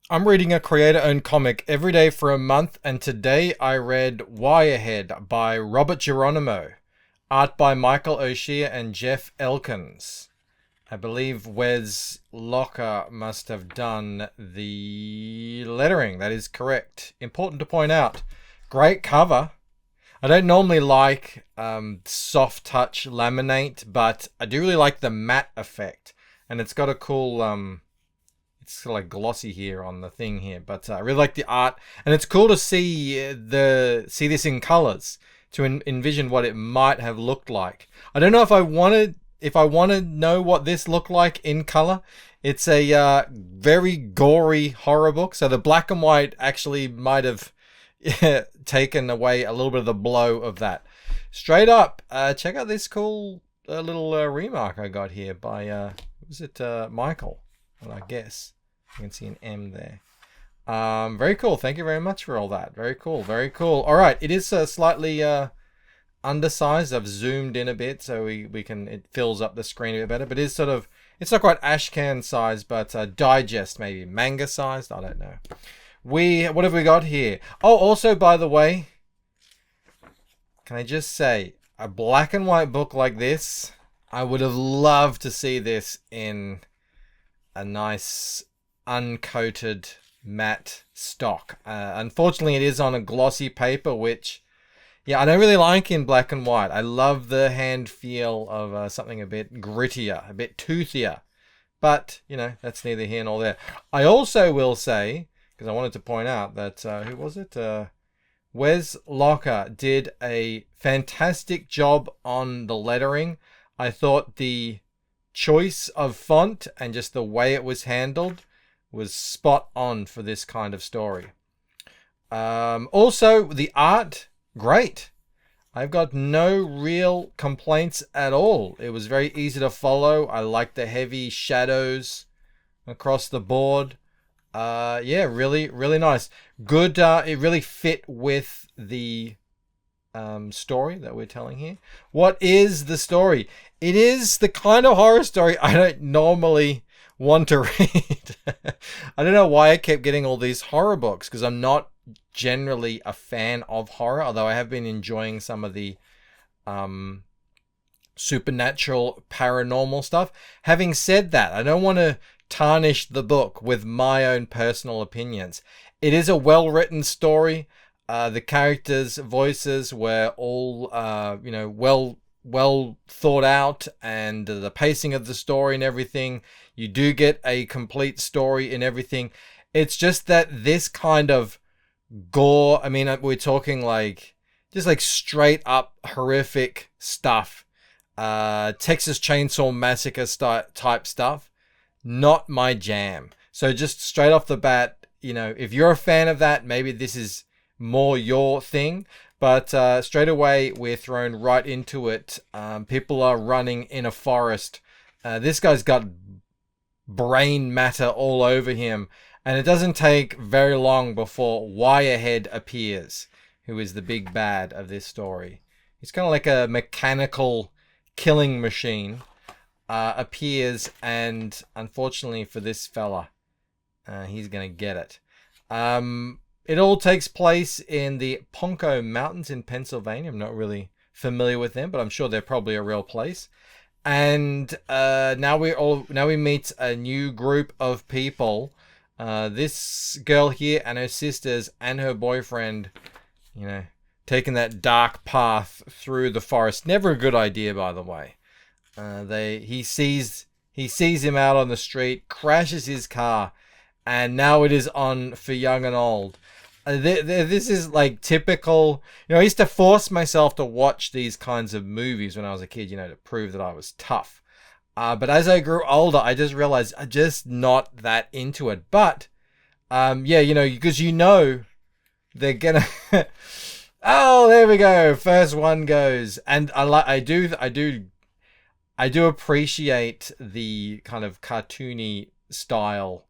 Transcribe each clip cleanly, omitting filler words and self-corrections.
I'm reading a creator-owned comic every day for a month, and today I read Wirehead by Robert Geronimo, art by Michael O'Shea and Jeff Elkins. I believe Wes Locker must have done the lettering. That is correct. Important to point out. Great cover. I don't normally like soft touch laminate, but I do really like the matte effect, and it's got a cool it's sort of like glossy here on the thing here, but I really like the art, and it's cool to see this in colors to envision what it might have looked like. I don't know if I want to know what this looked like in color. It's a very gory horror book, so the black and white actually might have taken away a little bit of the blow of that. Straight up, check out this cool little remark I got here by was it Michael? Well, I guess. You can see an M there. Very cool. Thank you very much for all that. Very cool. Very cool. All right. It is slightly undersized. I've zoomed in a bit so we can, it fills up the screen a bit better. But it's sort of, it's not quite ashcan size, but digest, maybe manga sized. I don't know. What have we got here? Oh, also, by the way, can I just say, a black and white book like this, I would have loved to see this in a nice uncoated matte stock. Unfortunately, it is on a glossy paper, which, yeah, I don't really like in black and white. I love the hand feel of something a bit grittier, a bit toothier. But, you know, that's neither here nor there. I also will say, because I wanted to point out that, who was it? Wes Locker did a fantastic job on the lettering. I thought the choice of font and just the way it was handled was spot on for this kind of story. Also, the art, great. I've got no real complaints at all. It was very easy to follow. I like the heavy shadows across the board. Yeah, really, really nice. Good. It really fit with the story that we're telling here. What is the story? It is the kind of horror story I don't normally want to read. I don't know why I kept getting all these horror books, because I'm not generally a fan of horror, although I have been enjoying some of the supernatural paranormal stuff. Having said that, I don't want to tarnish the book with my own personal opinions. It is a well-written story. The characters' voices were all, well thought out, and the pacing of the story and everything. You do get a complete story in everything. It's just that this kind of gore, I mean, we're talking like, just like straight up horrific stuff. Texas Chainsaw Massacre type stuff. Not my jam. So just straight off the bat, you know, if you're a fan of that, maybe this is more your thing. But straight away, we're thrown right into it. People are running in a forest. This guy's got brain matter all over him. And it doesn't take very long before Wirehead appears, who is the big bad of this story. He's kind of like a mechanical killing machine. Appears, and unfortunately for this fella, he's going to get it. It all takes place in the Pocono Mountains in Pennsylvania. I'm not really familiar with them, but I'm sure they're probably a real place. And now we meet a new group of people. This girl here and her sisters and her boyfriend, you know, taking that dark path through the forest. Never a good idea, by the way. He sees him out on the street, crashes his car, and now it is on for young and old. This is like typical. You know, I used to force myself to watch these kinds of movies when I was a kid, you know, to prove that I was tough. But as I grew older, I just realized I'm just not that into it. But yeah, you know, because you know they're gonna. Oh, there we go. First one goes, and I do appreciate the kind of cartoony style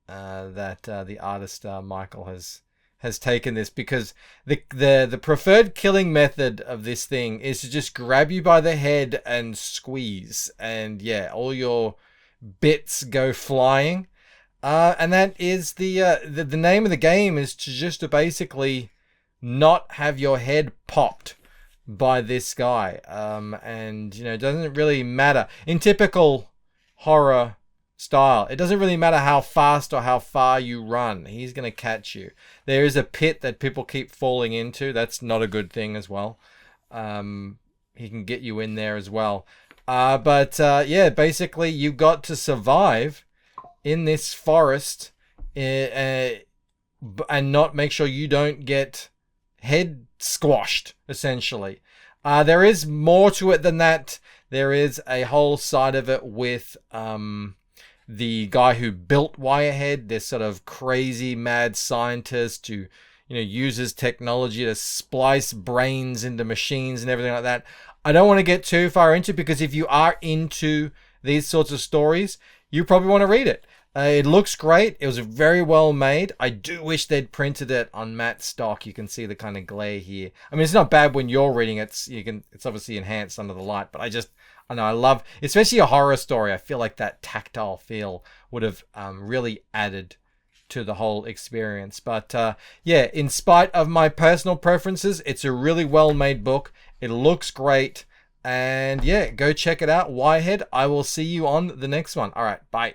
that the artist Michael has taken this, because the preferred killing method of this thing is to just grab you by the head and squeeze, and yeah, all your bits go flying. And that is the name of the game is to basically not have your head popped by this guy. And it doesn't really matter in typical horror style. It doesn't really matter how fast or how far you run. He's going to catch you. There is a pit that people keep falling into. That's not a good thing as well. He can get you in there as well. But yeah, basically you got to survive in this forest and not make sure you don't get head squashed, essentially. There is more to it than that. There is a whole side of it with the guy who built Wirehead, this sort of crazy mad scientist who uses technology to splice brains into machines and everything like that. I don't want to get too far into it because if you are into these sorts of stories, you probably want to read it. It looks great. It was very well made. I do wish they'd printed it on matte stock. You can see the kind of glare here. I mean, it's not bad when you're reading it. It's obviously enhanced under the light, but I know I love, especially a horror story. I feel like that tactile feel would have really added to the whole experience. But yeah, in spite of my personal preferences, it's a really well made book. It looks great. And yeah, go check it out. Wirehead. I will see you on the next one. All right, bye.